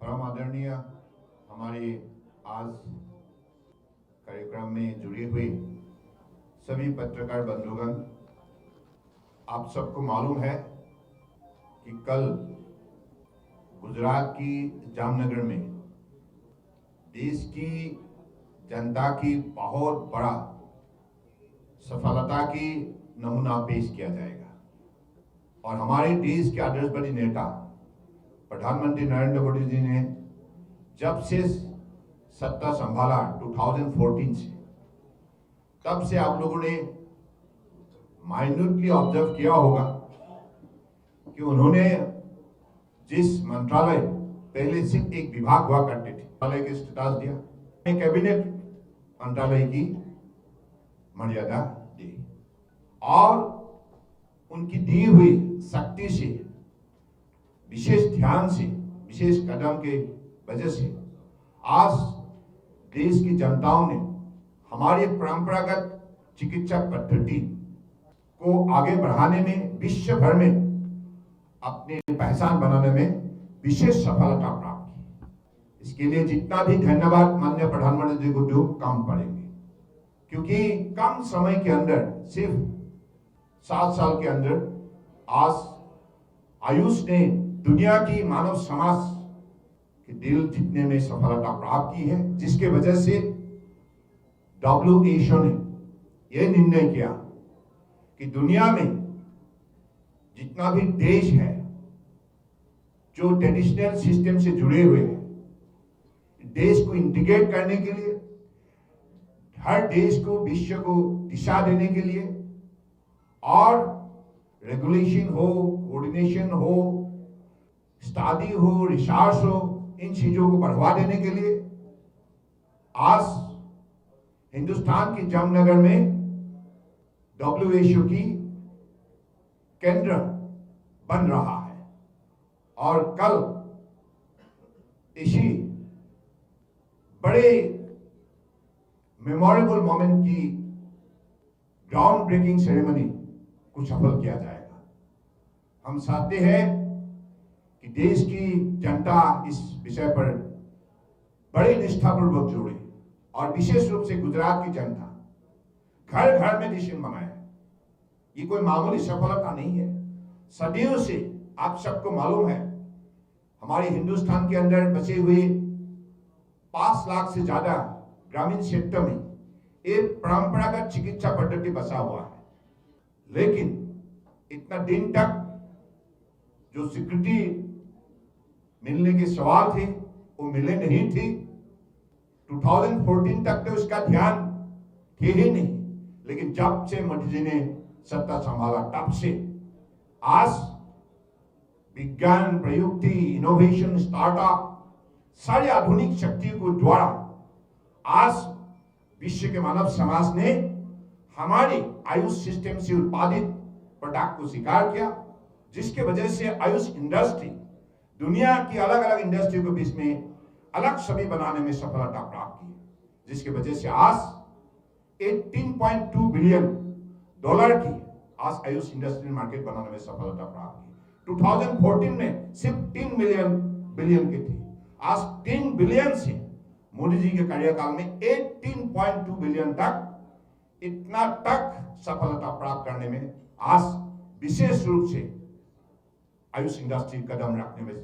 परम आदरणीय हमारे आज कार्यक्रम में जुड़े हुए सभी पत्रकार बंधुगण, आप सबको मालूम है कि कल गुजरात की जामनगर में देश की जनता की बहुत बड़ा सफलता की नमूना पेश किया जाएगा और हमारे देश के आदर्शवादी नेता प्रधानमंत्री नरेंद्र मोदी जी ने जब से सत्ता संभाला 2014 से, तब से आप लोगों ने माइन्यूटली ऑब्जर्व किया होगा कि उन्होंने जिस मंत्रालय पहले सिर्फ एक विभाग हुआ करते थे, मंत्रालय के स्टेटस दिया, कैबिनेट मंत्रालय की मर्यादा दी और उनकी दी हुई शक्ति से, विशेष ध्यान से, विशेष कदम के वजह से आज देश की जनताओं ने हमारी परंपरागत चिकित्सा पद्धति को आगे बढ़ाने में, विश्व भर में अपनी पहचान बनाने में विशेष सफलता प्राप्त की। इसके लिए जितना भी धन्यवाद माननीय प्रधानमंत्री जी को दो, कम पड़ेंगे, क्योंकि कम समय के अंदर, सिर्फ 7 साल के अंदर आज आयुष ने दुनिया की मानव समाज के दिल जीतने में सफलता प्राप्त की है, जिसके वजह से WHO ने यह निर्णय किया कि दुनिया में जितना भी देश है जो ट्रेडिशनल सिस्टम से जुड़े हुए हैं, देश को इंटीग्रेट करने के लिए, हर देश को, विश्व को दिशा देने के लिए और रेगुलेशन हो, कोऑर्डिनेशन हो, स्टडी हो, रिसर्च हो, इन चीजों को बढ़ावा देने के लिए आज हिंदुस्तान की जामनगर में WHO की केंद्र बन रहा है और कल इसी बड़े मेमोरेबल मोमेंट की ग्राउंड ब्रेकिंग सेरेमनी को सफल किया जाएगा। हम चाहते हैं कि देश की जनता इस विषय पर बड़े निष्ठापूर्वक जुड़े और विशेष रूप से गुजरात की जनता घर घर में जश्न मनाए। ये कोई मामूली सफलता नहीं है। सदियों से आप सबको मालूम है, हमारे हिंदुस्तान के अंदर बचे हुए 5 लाख से ज्यादा ग्रामीण क्षेत्र में एक परंपरागत चिकित्सा पद्धति बसा हुआ है, लेकिन इतना दिन तक जो स्वीकृति मिलने के सवाल थे वो मिले नहीं थे। 2014 तक तो उसका ध्यान थे ही नहीं, लेकिन जब से मोदी जी ने सत्ता संभाला तब से आज विज्ञान, प्रयुक्ति, इनोवेशन, स्टार्टअप, सारी आधुनिक शक्ति को द्वारा आज विश्व के मानव समाज ने हमारी आयुष सिस्टम से उत्पादित प्रोडक्ट को स्वीकार किया, जिसके वजह से आयुष इंडस्ट्री दुनिया की अलग अलग इंडस्ट्री के बीच में अलग छवि बनाने में सफलता प्राप्त की, जिसकी वजह से आज 18.2 बिलियन डॉलर की आज आयुष इंडस्ट्री मार्केट बनाने में सफलता प्राप्त की। 2014 में सिर्फ 3 बिलियन के थे, आज 3 बिलियन से मोदी जी के कार्यकाल में 18.2 बिलियन तक, इतना तक सफलता प्राप्त करने में आज विशेष रूप से आयुष इंडस्ट्री कदम रखने में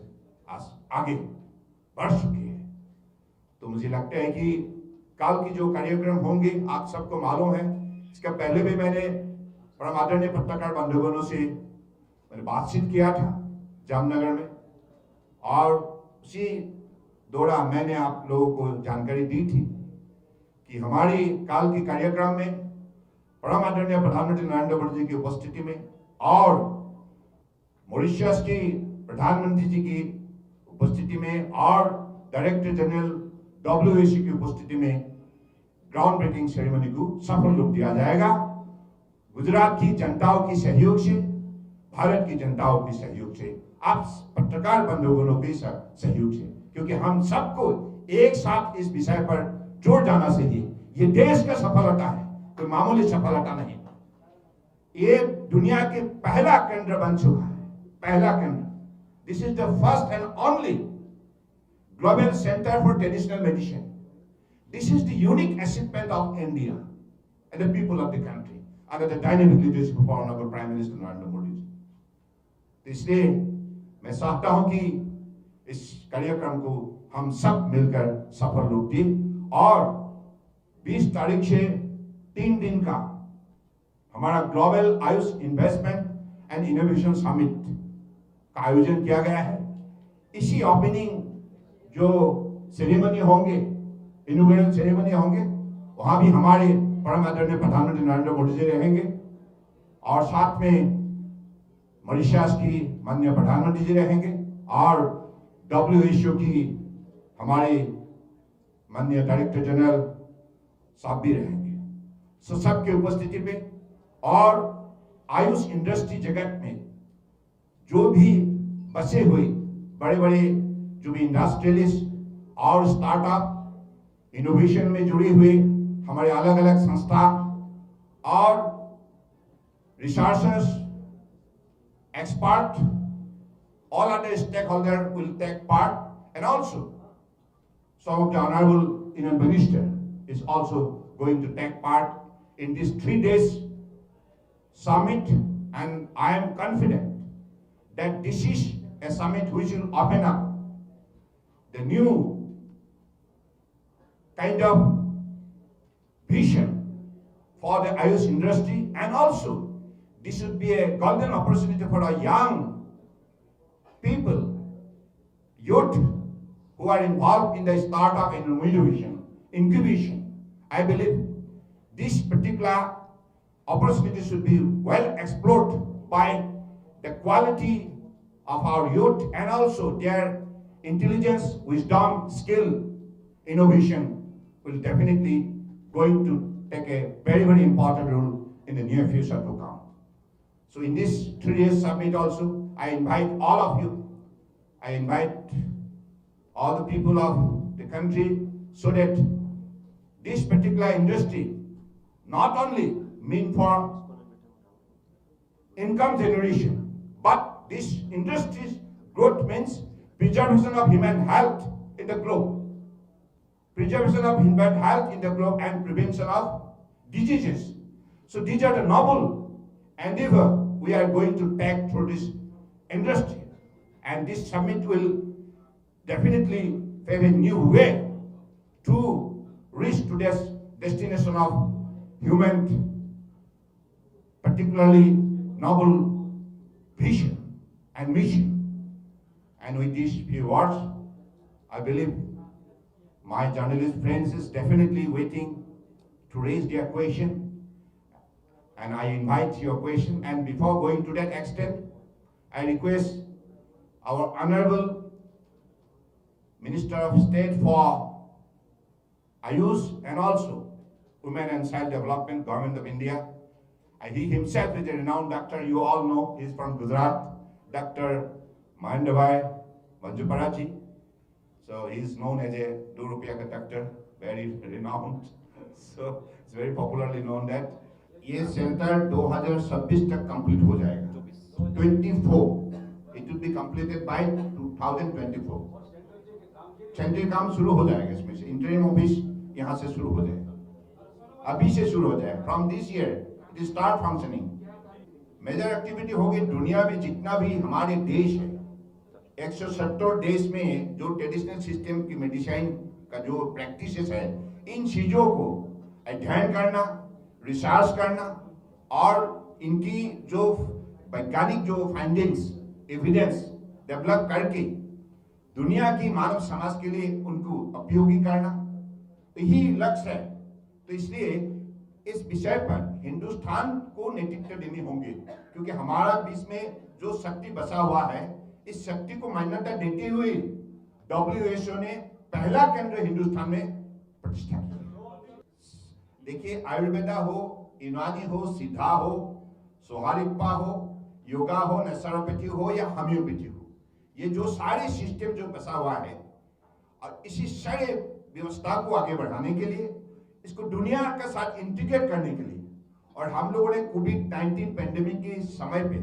आज आगे बढ़ चुकी है। तो मुझे लगता है कि कल की जो कार्यक्रम होंगे आप सबको मालूम है, इसका पहले भी मैंने परम आदरणीय पत्रकार बंधुगणों से मैंने बातचीत किया था जामनगर में और उसी दौरान मैंने आप लोगों को जानकारी दी थी कि हमारी काल के कार्यक्रम में परम आदरणीय प्रधानमंत्री नरेंद्र मोदी जी की उपस्थिति में और मॉरिशस की प्रधानमंत्री जी की उपस्थिति में और डायरेक्टर जनरल WHO की उपस्थिति में ग्राउंड ब्रेकिंग सेरेमनी को सफल रूप दिया जाएगा। गुजरात की जनताओं की सहयोग से, भारत की जनताओं की सहयोग से, आप पत्रकार बंधुगणों के सहयोग से, क्योंकि हम सबको एक साथ इस विषय पर जोड़ जाना चाहिए। ये देश का सफलता है, कोई मामूली सफलता नहीं। ये दुनिया के पहला केंद्र बन चुका है, पहला केंद्र। This is the first and only global center for traditional medicine. This is the unique achievement of India and the people of the country under the dynamic leadership of our honorable Prime Minister Narendra Modi ji. तो इसलिए मैं चाहता हूं कि इस कार्यक्रम को हम सब मिलकर सफल रूप दें और 20 तारीख से 3 दिन का हमारा global Ayush investment and innovation summit का आयोजन किया गया है। इसी ओपनिंग जो सेरेमनी होंगे, इनॉग्रेशन सेरेमनी होंगे, वहां भी हमारे परम आदरणीय प्रधानमंत्री नरेंद्र मोदी जी रहेंगे और साथ में मॉरिशस की माननीय प्रधानमंत्री जी रहेंगे और WHO की हमारे माननीय डायरेक्टर जनरल साहब भी रहेंगे। सो सबके उपस्थिति में और आयुष इंडस्ट्री जगत में जो भी बसे हुए बड़े बड़े जो भी इंडस्ट्रियलिस्ट और स्टार्टअप इनोवेशन में जुड़े हुए हमारे अलग अलग संस्था और researchers, expert, all other stakeholders will take part, and also some of the honorable Indian minister is also going to take part in this 3 days summit, and I am confident that this is a summit which will open up the new kind of vision for the Ayush industry, and also this should be a golden opportunity for our young people, youth who are involved in the startup and incubation. I believe this particular opportunity should be well explored by the quality of our youth and also their intelligence, wisdom, skill, innovation will definitely going to take a very, very important role in the near future to come. So in this 3 days summit also, I invite all of you, I invite all the people of the country so that this particular industry not only mean for income generation, but this industry's growth means preservation of human health in the globe. Preservation of human health in the globe and prevention of diseases. So these are the noble endeavor we are going to take through this industry. And this summit will definitely pave a new way to reach to this destination of human, particularly noble vision and mission. And with these few words, I believe my journalist friends is definitely waiting to raise their question. And I invite your question. And before going to that extent, I request our Honorable Minister of State for Ayush and also Women and Child Development, Government of India. And he himself is a renowned doctor. You all know he's from Gujarat, Dr. Mahendra Manjuparaji. So he's known as a 2 rupiah doctor, very renowned. So it's very popularly known that ये centre 2026 तक complete हो जाएगा। 24 it will be completed by 2024। Centre काम शुरू हो जाएगा, इसमें से इंटरिम ऑफिस यहाँ से शुरू हो जाएगा, अभी से शुरू हो जाएगा। From this year it start functioning. Major activity होगी दुनिया में जितना भी हमारे देश है, 170 देश में जो ट्रेडिशनल सिस्टम की मेडिसिन का जो प्रैक्टिसेस है, इन चीजों को अध्ययन करना, रिसर्च करना और इनकी जो वैज्ञानिक जो फाइंडिंग्स, एविडेंस डेवलप करके दुनिया की मानव समाज के लिए उनको उपयोगी करना, तो यही लक्ष्य है। तो इसलिए इस विषय पर हिंदुस्तान को नेतृत्व देने होंगे, क्योंकि हमारा बीच में जो शक्ति बसा हुआ है, इस शक्ति को मान्यता देते हुए WHO ने पहला केंद्र हिंदुस्तान में प्रतिष्ठा किया। देखिए, आयुर्वेदा हो, यूनानी हो, सिद्धा हो, सोहारिप्पा हो, योगा हो, नेचुरोपैथी हो या होम्योपैथी हो, ये जो सारे सिस्टम जो बसा हुआ है, और इसी सारे व्यवस्था को आगे बढ़ाने के लिए, इसको दुनिया के साथ इंटीग्रेट करने के लिए, और हम लोगों ने कोविड-19 पैंडेमिक के समय पे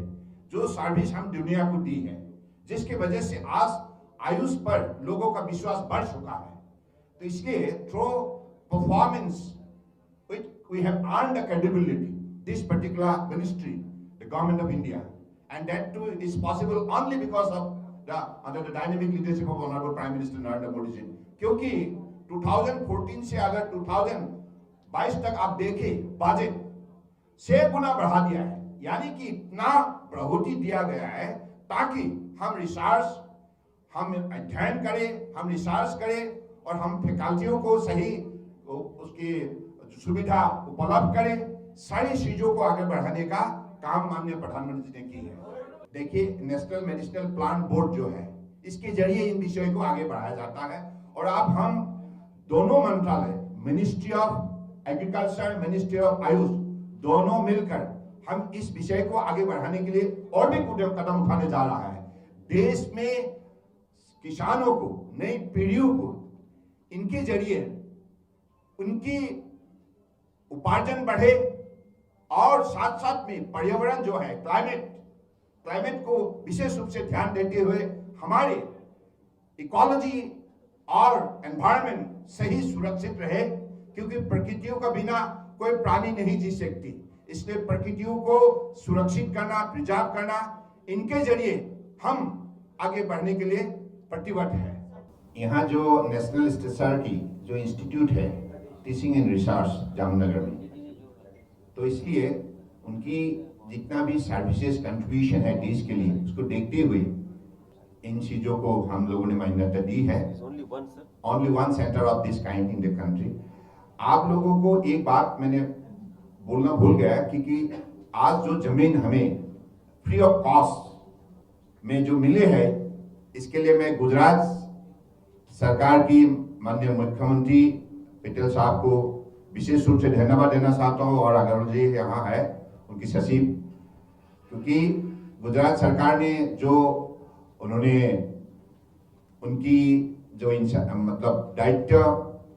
जो सर्विस हम दुनिया को दी है, जिसकी वजह से आज आयुष पर लोगों का विश्वास बढ़ चुका है। तो इसलिए through performance we have earned the credibility, this particular ministry, the government of India, and that too is possible only because of under the dynamic leadership of Honorable Prime Minister Narendra Modi ji. क्योंकि 2014 से अगर 2022 तक आप देखें, budget 6 गुना बढ़ा दिया है, यानी कि इतना बढ़ोतरी दिया गया है ताकि हम रिसर्च, हम अध्ययन करें, हम रिसर्च करें और हम फैकल्टियों को सही उसकी सुविधा उपलब्ध करें। सारी चीजों को आगे बढ़ाने का काम माननीय प्रधानमंत्री जी ने की है। देखिए, नेशनल मेडिसिनल प्लांट बोर्ड जो है, इसके जरिए इन विषयों को आगे बढ़ाया जाता है। और अब हम दोनों मंत्रालय, ministry of agriculture, ministry of Ayush, दोनों मिलकर हम इस विषय को आगे बढ़ाने के लिए और भी कदम उठाने जा रहा है। देश में किसानों को, नई पीढ़ियों को, इनके जरिए उनकी उपार्जन बढ़े और साथ साथ में पर्यावरण जो है, क्लाइमेट को विशेष रूप से ध्यान देते हुए हमारे इकोलॉजी और एनवायरनमेंट सही सुरक्षित रहे, क्योंकि प्रकृतियों का बिना कोई प्राणी नहीं जी सकती। इसलिए प्रकृतियों को सुरक्षित करना, प्रिजर्व करना, इनके जरिए हम आगे बढ़ने के लिए प्रतिबद्ध है। यहाँ जो नेशनल स्पेशलिटी जो इंस्टीट्यूट है टीचिंग एंड रिसर्च जामनगर में, तो इसलिए उनकी जितना भी सर्विसेज कंट्रीब्यूशन है देश के लिए, उसको देखते हुए इन चीजों को हम लोगों ने मान्यता दी है। Only one centre of this kind in the country. आप लोगों को एक बात मैंने बोलना भूल गया, क्योंकि आज जो जमीन हमें फ्री ऑफ कॉस्ट में जो मिले है, इसके लिए मैं गुजरात सरकार की माननीय मुख्यमंत्री पटेल साहब को विशेष रूप से धन्यवाद देना चाहता हूँ, और अग्रवाल जी यहाँ है, उनकी सचिव, क्योंकि गुजरात सरकार ने जो उन्होंने उनकी जो मतलब दायित्व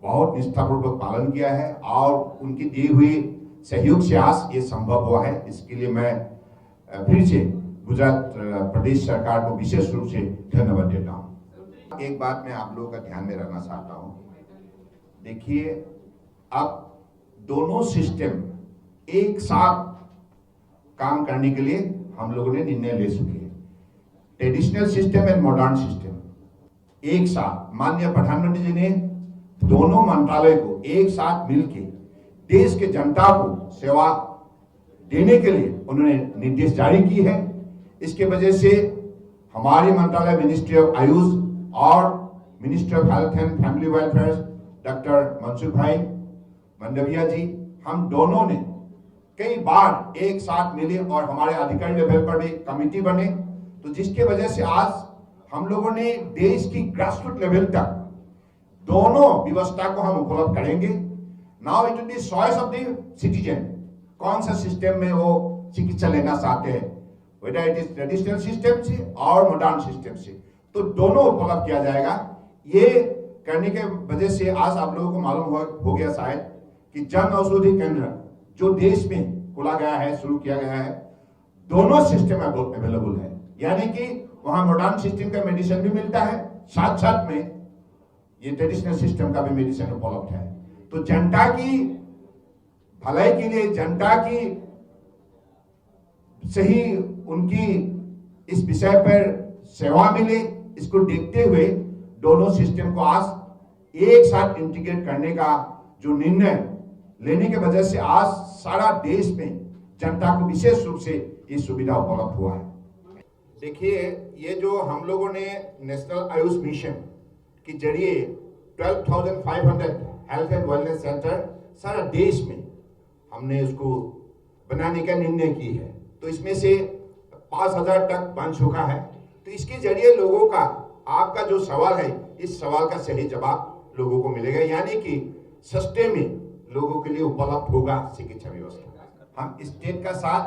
बहुत निष्ठापूर्वक पालन किया है, और उनकी दी हुई सहयोग से आज ये संभव हुआ है। इसके लिए मैं फिर से गुजरात प्रदेश सरकार को विशेष रूप से धन्यवाद देता हूँ। एक बात मैं आप लोगों का ध्यान में रखना चाहता हूँ। देखिए, अब दोनों सिस्टम एक साथ काम करने के लिए हम लोगों ने निर्णय ले चुके हैं। Traditional system and modern system एक साथ, माननीय प्रधानमंत्री जी ने दोनों मंत्रालय को एक साथ मिलकर देश के जनता को सेवा देने के लिए उन्होंने निर्देश जारी की है। इसके वजह से हमारे मंत्रालय मिनिस्ट्री ऑफ आयुष और ministry of health and family welfare doctor Mansukh भाई मंडविया जी, हम दोनों ने कई बार एक साथ मिले और हमारे अधिकारी लेवल पर भी कमेटी बने, तो जिसके वजह से आज हम लोगों ने देश की ग्रासरूट लेवल तक दोनों व्यवस्था को हम उपलब्ध करेंगे। Now it will be choice of the citizen, कौन सा सिस्टम में वो चिकित्सा लेना चाहते हैं, whether it is traditional system से और मॉडर्न सिस्टम से, तो दोनों उपलब्ध किया जाएगा। ये करने के वजह से आज आप लोगों को मालूम हो गया शायद कि जन औषधि केंद्र जो देश में खोला गया है, शुरू किया गया है, दोनों सिस्टम अवेलेबल है, यानी कि वहां मॉडर्न सिस्टम का मेडिसिन भी मिलता है, साथ साथ में ये ट्रेडिशनल सिस्टम का भी मेडिसिन उपलब्ध है। तो जनता की भलाई के लिए, जनता की सही उनकी इस विषय पर सेवा मिले, इसको देखते हुए दोनों सिस्टम को आज एक साथ इंटीग्रेट करने का जो निर्णय लेने की वजह से आज सारा देश में जनता को विशेष रूप से ये सुविधा उपलब्ध हुआ है। देखिए, ये जो हम लोगों ने नेशनल आयुष मिशन के जरिए 12,500 हेल्थ एंड वेलनेस सेंटर सारा देश में हमने उसको बनाने का निर्णय की है, तो इसमें से 5,000 तक बन चुका है। तो इसके जरिए लोगों का, आपका जो सवाल है, इस सवाल का सही जवाब लोगों को मिलेगा, यानी कि सस्ते में लोगों के लिए उपलब्ध होगा चिकित्सा व्यवस्था। हम स्टेट का साथ,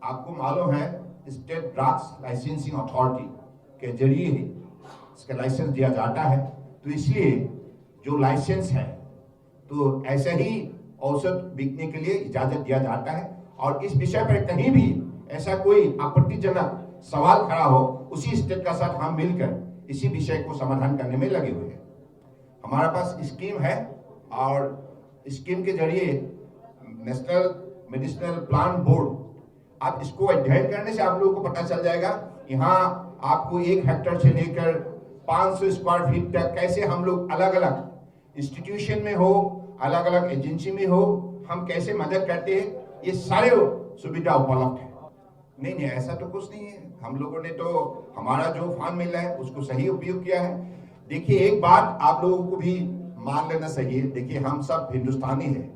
आपको मालूम है, स्टेट ड्रग्स लाइसेंसिंग अथॉरिटी के जरिए ही इसका लाइसेंस दिया जाता है। तो इसलिए जो लाइसेंस है, तो ऐसे ही औषध बिकने के लिए इजाजत दिया जाता है, और इस विषय पर कहीं भी ऐसा कोई आपत्तिजनक सवाल खड़ा हो, उसी स्टेट का साथ हम मिलकर इसी विषय को समाधान करने में लगे हुए हैं। हमारे पास स्कीम है और स्कीम के जरिए नेशनल मेडिसिनल प्लांट बोर्ड, आप इसको अध्ययन करने से आप लोगों को पता चल जाएगा। यहाँ आपको 1 हेक्टेयर से लेकर 500 स्क्वायर फीट तक कैसे हम लोग अलग अलग इंस्टीट्यूशन में हो, अलग अलग एजेंसी में हो, हम कैसे मदद करते हैं, ये सारे सुविधा उपलब्ध है। नहीं, ऐसा तो कुछ नहीं है। हम लोगों ने तो हमारा जो फंड मिला है उसको सही उपयोग किया है। देखिए, एक बात आप लोगों को भी मान लेना चाहिए। देखिए, हम सब हिंदुस्तानी हैं।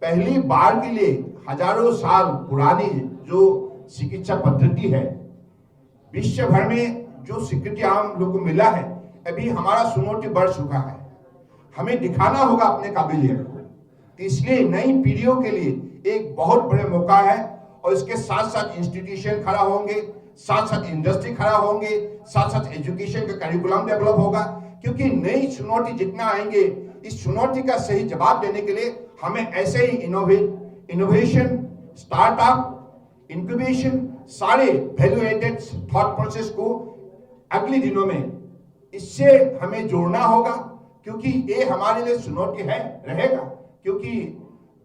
पहली बार के लिए हजारों साल पुरानी जो चिकित्सा पद्धति है, विश्व भर में जो स्वीकृति हम लोग को मिला है, अभी हमारा सुनौटी बढ़ चुका है। हमें दिखाना होगा अपने काबिलियत को। तो इसलिए नई पीढ़ियों के लिए एक बहुत बड़े मौका है और इसके साथ साथ इंस्टीट्यूशन खड़ा होंगे, साथ साथ इंडस्ट्री खड़ा होंगे, साथ साथ एजुकेशन का करिकुलम डेवलप होगा। क्योंकि नई चुनौती जितना आएंगे, इस चुनौती का सही जवाब देने के लिए हमें ऐसे ही इनोवेशन, स्टार्टअप, इंक्यूबेशन, सारे वैल्यू एडेड थॉट प्रोसेस को अगले दिनों में इससे हमें जोड़ना होगा। क्योंकि ये हमारे लिए चुनौती है, रहेगा। क्योंकि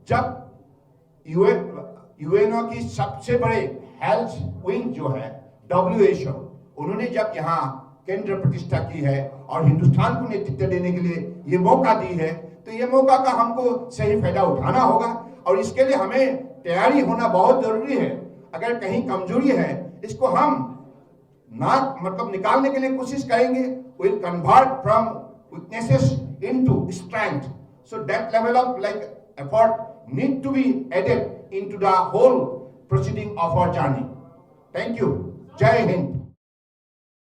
जब यूएनओ की सबसे बड़े हेल्थ विंग जो है WHO, उन्होंने जब यहाँ केंद्र प्रतिष्ठा की है और हिंदुस्तान को नेतृत्व देने के लिए ये मौका दी है, तो ये मौका का हमको सही फायदा उठाना होगा और इसके लिए हमें तैयारी होना बहुत जरूरी है। अगर कहीं कमजोरी है, इसको हम निकालने के लिए कोशिश करेंगे। We'll convert from weaknesses into strength. So that level of effort need to be added into the whole proceeding of our journey. Thank you. Jai Hind.